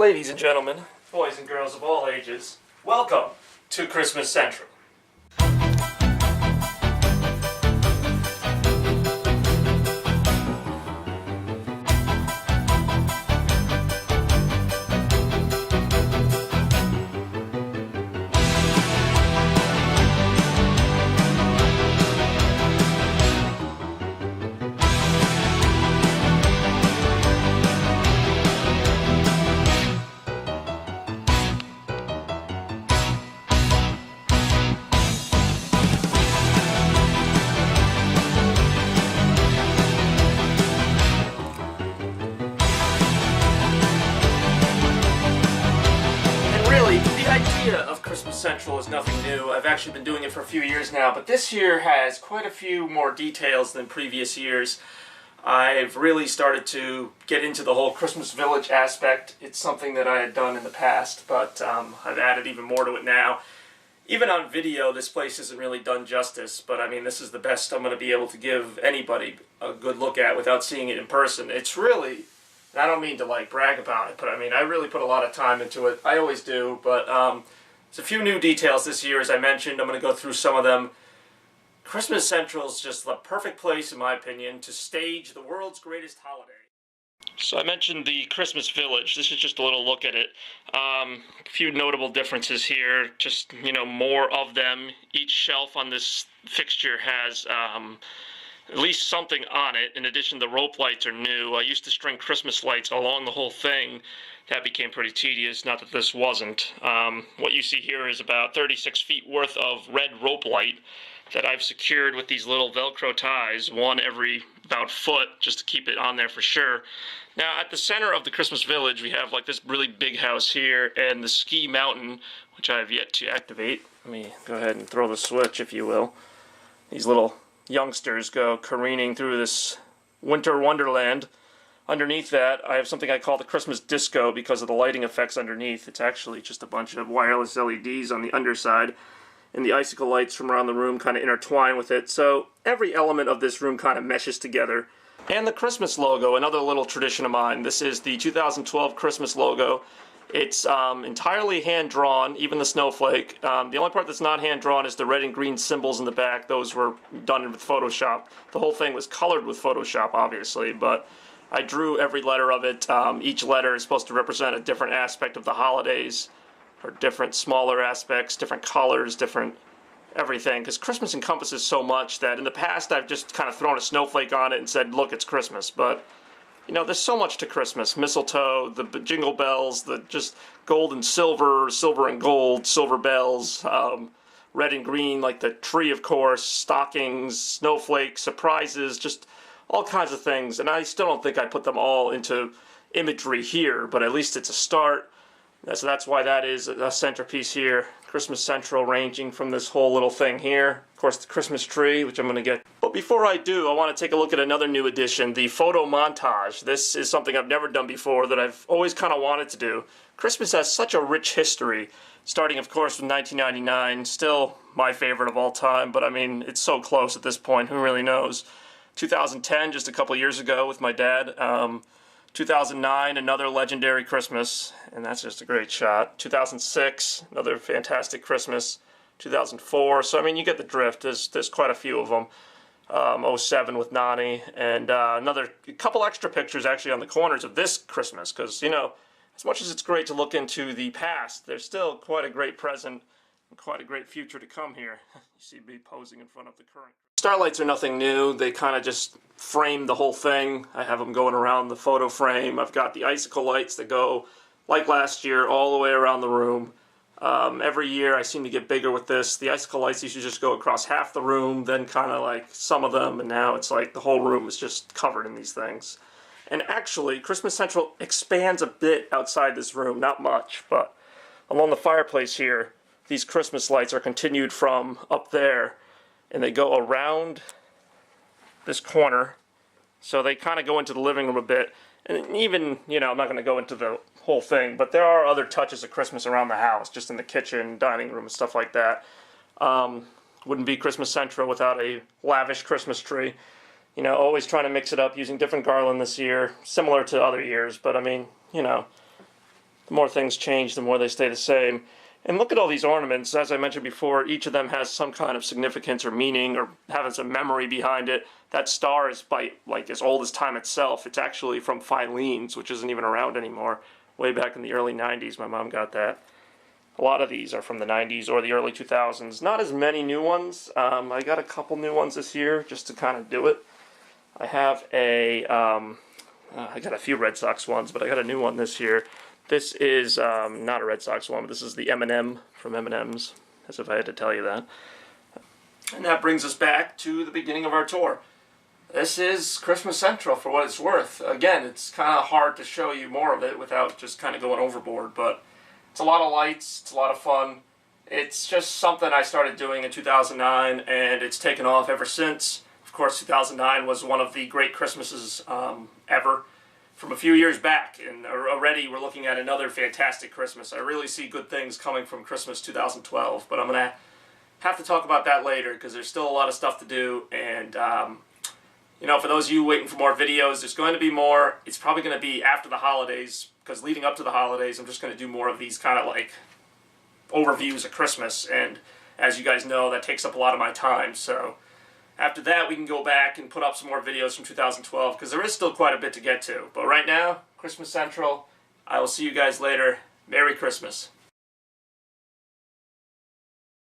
Ladies and gentlemen, boys and girls of all ages, welcome to Christmas Central. The idea of Christmas Central is nothing new. I've actually been doing it for a few years now, but this year has quite a few more details than previous years. I've really started to get into the whole Christmas Village aspect. It's something that I had done in the past, but I've added even more to it now. Even on video, this place isn't really done justice, but I mean, this is the best I'm going to be able to give anybody a good look at without seeing it in person. It's really... And I don't mean to brag about it, but I mean, I really put a lot of time into it. I always do, but there's a few new details this year, as I mentioned. I'm going to go through some of them. Christmas Central is just the perfect place, in my opinion, to stage the world's greatest holiday. So I mentioned the Christmas Village. This is just a little look at it. A few notable differences here, just, more of them. Each shelf on this fixture has... at least something on it. In addition, the rope lights are new. I used to string Christmas lights along the whole thing. That became pretty tedious, not that this wasn't. What you see here is about 36 feet worth of red rope light that I've secured with these little Velcro ties, one every about foot, just to keep it on there for sure. Now, at the center of the Christmas Village, we have this really big house here, and the ski mountain, which I have yet to activate. Let me go ahead and throw the switch, if you will. These little youngsters go careening through this winter wonderland. Underneath that, I have something I call the Christmas disco because of the lighting effects underneath. It's actually just a bunch of wireless LEDs on the underside, and the icicle lights from around the room kind of intertwine with it. So every element of this room kind of meshes together. And the Christmas logo, another little tradition of mine. This is the 2012 Christmas logo. It's entirely hand-drawn, even the snowflake. The only part that's not hand-drawn is the red and green symbols in the back. Those were done with Photoshop. The whole thing was colored with Photoshop, obviously, but I drew every letter of it. Each letter is supposed to represent a different aspect of the holidays, or different smaller aspects, different colors, different everything, because Christmas encompasses so much that in the past I've just kind of thrown a snowflake on it and said, look, it's Christmas, but... there's so much to Christmas. Mistletoe, the jingle bells, the just gold and silver, silver and gold, silver bells, red and green, like the tree, of course, stockings, snowflakes, surprises, just all kinds of things. And I still don't think I put them all into imagery here, but at least it's a start. So that's why that is a centerpiece here. Christmas Central ranging from this whole little thing here. Of course, the Christmas tree, which I'm going to get. But before I do, I want to take a look at another new addition, the photo montage. This is something I've never done before that I've always kind of wanted to do. Christmas has such a rich history, starting, of course, with 1999. Still my favorite of all time, but I mean, it's so close at this point. Who really knows? 2010, just a couple years ago with my dad. 2009, another legendary Christmas, and that's just a great shot. 2006, another fantastic Christmas. 2004, so I mean, you get the drift. There's quite a few of them. 07 with Nani, and another couple extra pictures actually on the corners of this Christmas, because, as much as it's great to look into the past, there's still quite a great present and quite a great future to come here. You see me posing in front of the current. Starlights are nothing new. They kind of just frame the whole thing. I have them going around the photo frame. I've got the icicle lights that go, like last year, all the way around the room. Every year I seem to get bigger with this. The icicle lights used to just go across half the room, then kind of like some of them, and now it's like the whole room is just covered in these things. And actually, Christmas Central expands a bit outside this room, not much, but along the fireplace here, these Christmas lights are continued from up there, and they go around this corner, so they kind of go into the living room a bit. And even, I'm not going to go into the whole thing, but there are other touches of Christmas around the house, just in the kitchen, dining room, and stuff like that. Wouldn't be Christmas Central without a lavish Christmas tree. Always trying to mix it up using different garland this year, similar to other years, but I mean, the The more things change, the more they stay the same. And look at all these ornaments. As I mentioned before, each of them has some kind of significance or meaning or having some memory behind it. That star is like as old as time itself. It's actually from Filene's, which isn't even around anymore. Way back in the early 90s, my mom got that. A lot of these are from the 90s or the early 2000s. Not as many new ones. I got a couple new ones this year just to kind of do it. I have I got a few Red Sox ones, but I got a new one this year. This is not a Red Sox one, but this is the M&M from M&M's, as if I had to tell you that. And that brings us back to the beginning of our tour. This is Christmas Central for what it's worth. Again, it's kind of hard to show you more of it without just kind of going overboard, but it's a lot of lights, it's a lot of fun. It's just something I started doing in 2009, and it's taken off ever since. Of course, 2009 was one of the great Christmases ever from a few years back, and already we're looking at another fantastic Christmas. I really see good things coming from Christmas 2012, but I'm going to have to talk about that later because there's still a lot of stuff to do, and you know, for those of you waiting for more videos, there's going to be more. It's probably going to be after the holidays, because leading up to the holidays, I'm just going to do more of these kind of like overviews of Christmas, and as you guys know, that takes up a lot of my time, so after that, we can go back and put up some more videos from 2012, because there is still quite a bit to get to. But right now, Christmas Central, I will see you guys later. Merry Christmas.